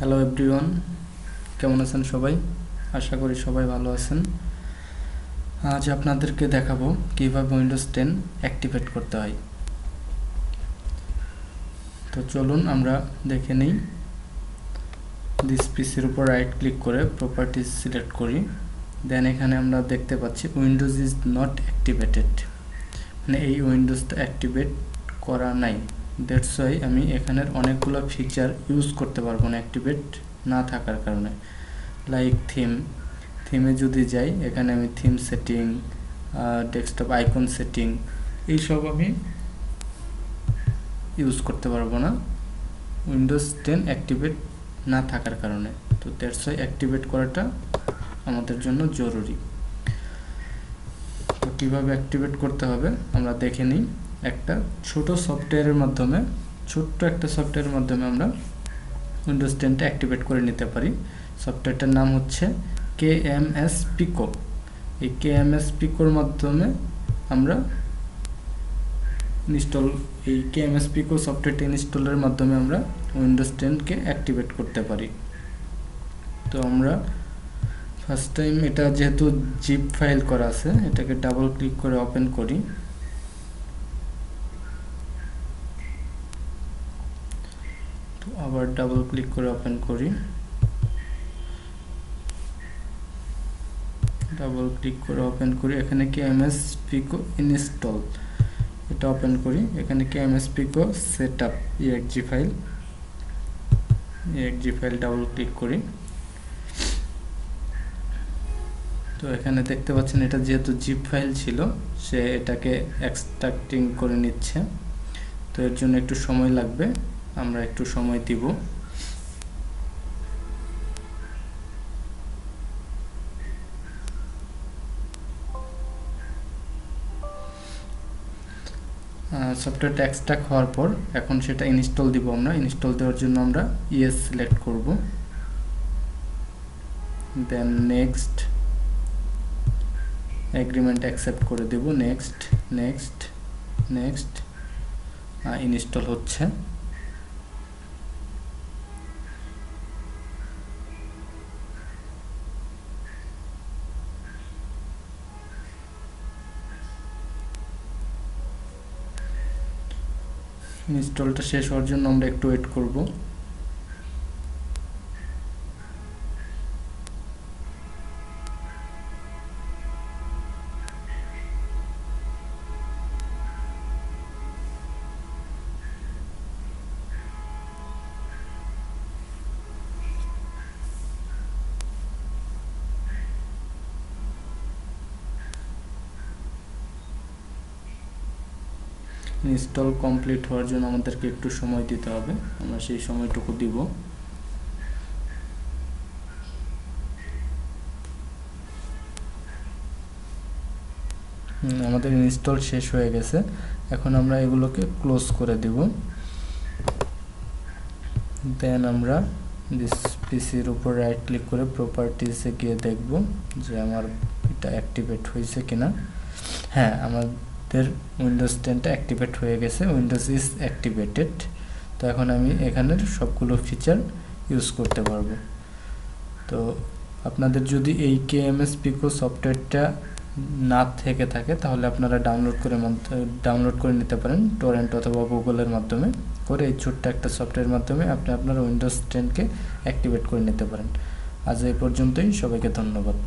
Hello everyone, কেমন আছেন সবাই? আশা করি সবাই ভালো আছেন। আজ আপনাদেরকে দেখাবো কিভাবে উইন্ডোজ 10 অ্যাক্টিভেট করতে হয়। তো চলুন আমরা দেখে নিই। দিস পিসির উপর রাইট ক্লিক করে প্রপার্টিজ সিলেক্ট করি। দেন এখানে আমরা দেখতে পাচ্ছি উইন্ডোজ ইজ নট অ্যাক্টিভেটেড, মানে এই উইন্ডোজটা অ্যাক্টিভেট করা নাই। দ্যাটস ওয়াই আমি এখানের অনেকগুলো ফিচার ইউজ করতে পারবো না অ্যাক্টিভেট না থাকার কারণে। লাইক থিমে যদি যাই, এখানে আমি theme setting, desktop icon setting, এইসব আমি ইউজ করতে পারবো না উইন্ডোজ 10 অ্যাক্টিভেট না থাকার কারণে। তো দ্যাটস ওয়াই অ্যাক্টিভেট করাটা আমাদের জন্য জরুরি। তো কীভাবে অ্যাক্টিভেট করতে হবে আমরা দেখে নিই। একটা ছোট্ট একটা সফটওয়্যারের মাধ্যমে আমরা উইন্ডোজ 10টা অ্যাক্টিভেট করে নিতে পারি। সফটওয়্যারটার নাম হচ্ছে KMS Pico। এই KMS Picoর মাধ্যমে আমরা KMS Pico সফটওয়্যারটা ইনস্টলের মাধ্যমে আমরা উইন্ডোজ 10কে অ্যাক্টিভেট করতে পারি। তো আমরা ফার্স্ট টাইম এটা যেহেতু জিপ ফাইল করা আছে, এটাকে ডাবল ক্লিক করে ওপেন করি। তো আবার ডাবল ক্লিক করে ওপেন করি, এখানে KMS Pico ইনস্টল, এটা ওপেন করি। এখানে KMS Pico setup exe file double click করি। তো এখানে দেখতে পাচ্ছেন এটা যেহেতু জিপ ফাইল ছিল, সে এটাকে এক্সট্রাক্টিং করে নিচ্ছে। তো এর জন্য একটু সময় লাগবে, আমরা একটু সময় দিব। সফটওয়্যারটা এক্সট্রাক্ট হওয়ার পর এখন সেটা ইনস্টল দিব। আমরা ইনস্টল দেওয়ার জন্য আমরা ইয়েস সিলেক্ট করব, দেন নেক্সট, এগ্রিমেন্ট অ্যাকসেপ্ট করে দেব, নেক্সট নেক্সট নেক্সট। ইনস্টল হচ্ছে। ইনস্টলটা শেষ হওয়ার জন্য আমরা একটু ওয়েট করব। ইনস্টল কমপ্লিট হওয়ার জন্য আমাদেরকে একটু সময় দিতে হবে, আমরা সেই সময়টুকু দিব। আমাদের ইনস্টল শেষ হয়ে গেছে। এখন আমরা এগুলোকে ক্লোজ করে দেব। দেন আমরা দিস পিসির উপর রাইট ক্লিক করে প্রপার্টিজে গিয়ে দেখব যে আমার এটা অ্যাক্টিভেট হয়েছে কিনা। হ্যাঁ, আমাদের উইন্ডোজ 10টা অ্যাক্টিভেট হয়ে গেছে, উইন্ডোজ ইজ অ্যাক্টিভেটেড। তো এখন আমি এখানের সবগুলো ফিচার ইউজ করতে পারবো। তো আপনাদের যদি এই KMS Pico সফটওয়্যারটা না থেকে থাকে তাহলে আপনারা ডাউনলোড করে নিতে পারেন টরেন্ট অথবা গুগলের মাধ্যমে করে। এই ছোট্ট একটা সফটওয়্যারের মাধ্যমে আপনি আপনার উইন্ডোজ 10কে অ্যাক্টিভেট করে নিতে পারেন। আজ এই পর্যন্তই, সবাইকে ধন্যবাদ।